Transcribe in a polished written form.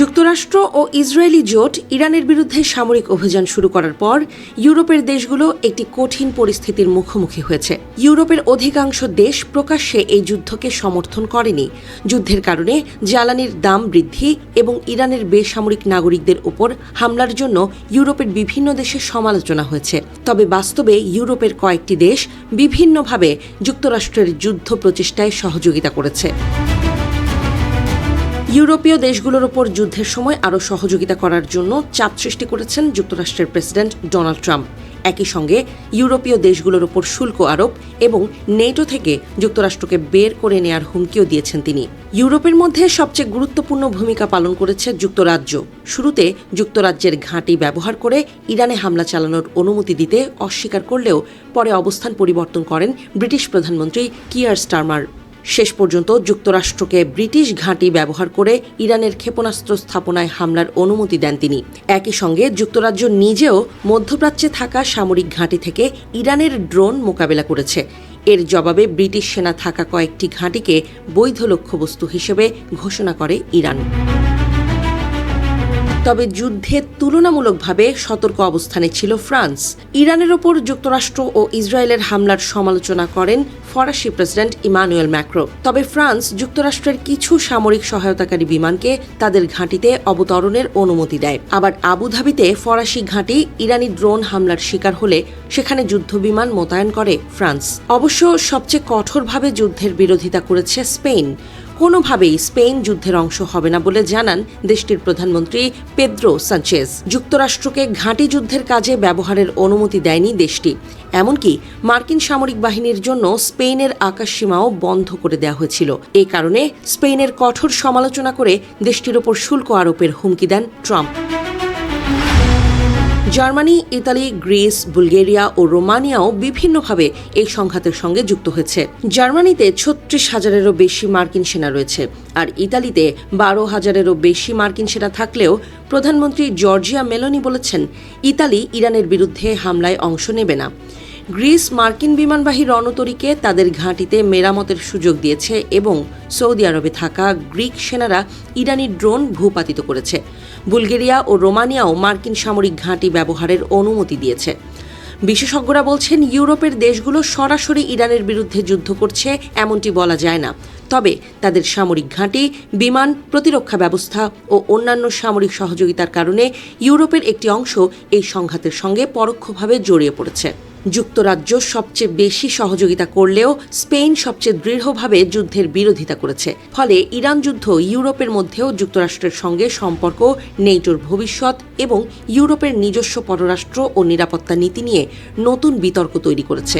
যুক্তরাষ্ট্র ও ইসরায়েলি জোট ইরানের বিরুদ্ধে সামরিক অভিযান শুরু করার পর ইউরোপের দেশগুলো একটি কঠিন পরিস্থিতির মুখোমুখি হয়েছে। ইউরোপের অধিকাংশ দেশ প্রকাশ্যে এই যুদ্ধকে সমর্থন করেনি। যুদ্ধের কারণে জ্বালানির দাম বৃদ্ধি এবং ইরানের বেসামরিক নাগরিকদের উপর হামলার জন্য ইউরোপের বিভিন্ন দেশে সমালোচনা হয়েছে। তবে বাস্তবে ইউরোপের কয়েকটি দেশ বিভিন্নভাবে যুক্তরাষ্ট্রের যুদ্ধ প্রচেষ্টায় সহযোগিতা করেছে। ইউরোপীয় দেশগুলোর ওপর যুদ্ধের সময় আরও সহযোগিতা করার জন্য চাপ সৃষ্টি করেছেন যুক্তরাষ্ট্রের প্রেসিডেন্ট ডোনাল্ড ট্রাম্প। একই সঙ্গে ইউরোপীয় দেশগুলোর ওপর শুল্ক আরোপ এবং নেটো থেকে যুক্তরাষ্ট্রকে বের করে নেয়ার হুমকিও দিয়েছেন তিনি। ইউরোপের মধ্যে সবচেয়ে গুরুত্বপূর্ণ ভূমিকা পালন করেছে যুক্তরাজ্য। শুরুতে যুক্তরাজ্যের ঘাঁটি ব্যবহার করে ইরানে হামলা চালানোর অনুমতি দিতে অস্বীকার করলেও পরে অবস্থান পরিবর্তন করেন ব্রিটিশ প্রধানমন্ত্রী কিয়ার স্টারমার। শেষ পর্যন্ত যুক্তরাষ্ট্রকে ব্রিটিশ ঘাঁটি ব্যবহার করে ইরানের ক্ষেপণাস্ত্র স্থাপনায় হামলার অনুমতি দেন তিনি। একই সঙ্গে যুক্তরাজ্য নিজেও মধ্যপ্রাচ্যে থাকা সামরিক ঘাঁটি থেকে ইরানের ড্রোন মোকাবেলা করেছে। এর জবাবে ব্রিটিশ সেনা থাকা কয়েকটি ঘাঁটিকে বৈধ লক্ষ্যবস্তু হিসেবে ঘোষণা করে ইরান। তবে যুদ্ধে তুলনামূলকভাবে সতর্ক অবস্থানে ছিল ফ্রান্স। ইরানের ওপর যুক্তরাষ্ট্র ও ইসরায়েলের হামলার সমালোচনা করেন ফরাসি প্রেসিডেন্ট ইমানুয়েল ম্যাক্রো। তবে ফ্রান্স যুক্তরাষ্ট্রের কিছু সামরিক সহায়তাকারী বিমানকে তাদের ঘাঁটিতে অবতরণের অনুমতি দেয়। আবার আবুধাবিতে ফরাসি ঘাঁটি ইরানি ড্রোন হামলার শিকার হলে সেখানে যুদ্ধবিমান মোতায়েন করে ফ্রান্স। অবশ্য সবচেয়ে কঠোরভাবে যুদ্ধের বিরোধিতা করেছে স্পেন। কোনোভাবেই স্পেন যুদ্ধের অংশ হবে না বলে জানান দেশটির প্রধানমন্ত্রী পেদ্রো সানচেজ। যুক্তরাষ্ট্রকে ঘাঁটি যুদ্ধের কাজে ব্যবহারের অনুমতি দেয়নি দেশটি। এমনকি মার্কিন সামরিক বাহিনীর জন্য স্পেনের আকাশসীমাও বন্ধ করে দেওয়া হয়েছিল। এই কারণে স্পেনের কঠোর সমালোচনা করে দেশটির ওপর শুল্ক আরোপের হুমকি দেন Trump. Germany, Italy, Greece, Bulgaria ও রোমানিয়াও বিভিন্নভাবে এই সংঘাতের সঙ্গে যুক্ত হয়েছে। জার্মানিতে ৩৬,০০০-এরও বেশি মার্কিন সেনা রয়েছে, আর ইতালিতে ১২,০০০-এরও বেশি মার্কিন সেনা থাকলেও প্রধানমন্ত্রী জর্জিয়া মেলোনি বলেছেন ইতালি ইরানের বিরুদ্ধে হামলায় অংশ নেবে না। গ্রিস মার্কিন বিমানবাহী রণতরীকে তাদের ঘাঁটিতে মেরামতের সুযোগ দিয়েছে এবং সৌদি আরবে থাকা গ্রিক সেনারা ইরানি ড্রোন ভূপাতিত করেছে। বুলগেরিয়া ও রোমানিয়াও মার্কিন সামরিক ঘাঁটি ব্যবহারের অনুমতি দিয়েছে। বিশেষজ্ঞরা বলছেন ইউরোপের দেশগুলো সরাসরি ইরানের বিরুদ্ধে যুদ্ধ করছে এমনটি বলা যায় না। তবে তাদের সামরিক ঘাঁটি, বিমান, প্রতিরক্ষা ব্যবস্থা ও অন্যান্য সামরিক সহযোগিতার কারণে ইউরোপের একটি অংশ এই সংঘাতের সঙ্গে পরোক্ষভাবে জড়িয়ে পড়েছে। যুক্তরাজ্য সবচেয়ে বেশি সহযোগিতা করলেও স্পেন সবচেয়ে দৃঢ়ভাবে যুদ্ধের বিরোধিতা করেছে। ফলে ইরান যুদ্ধ ইউরোপের মধ্যেও যুক্তরাষ্ট্রের সঙ্গে সম্পর্ক, নেটোর ভবিষ্যৎ এবং ইউরোপের নিজস্ব পররাষ্ট্র ও নিরাপত্তা নীতি নিয়ে নতুন বিতর্ক তৈরি করেছে।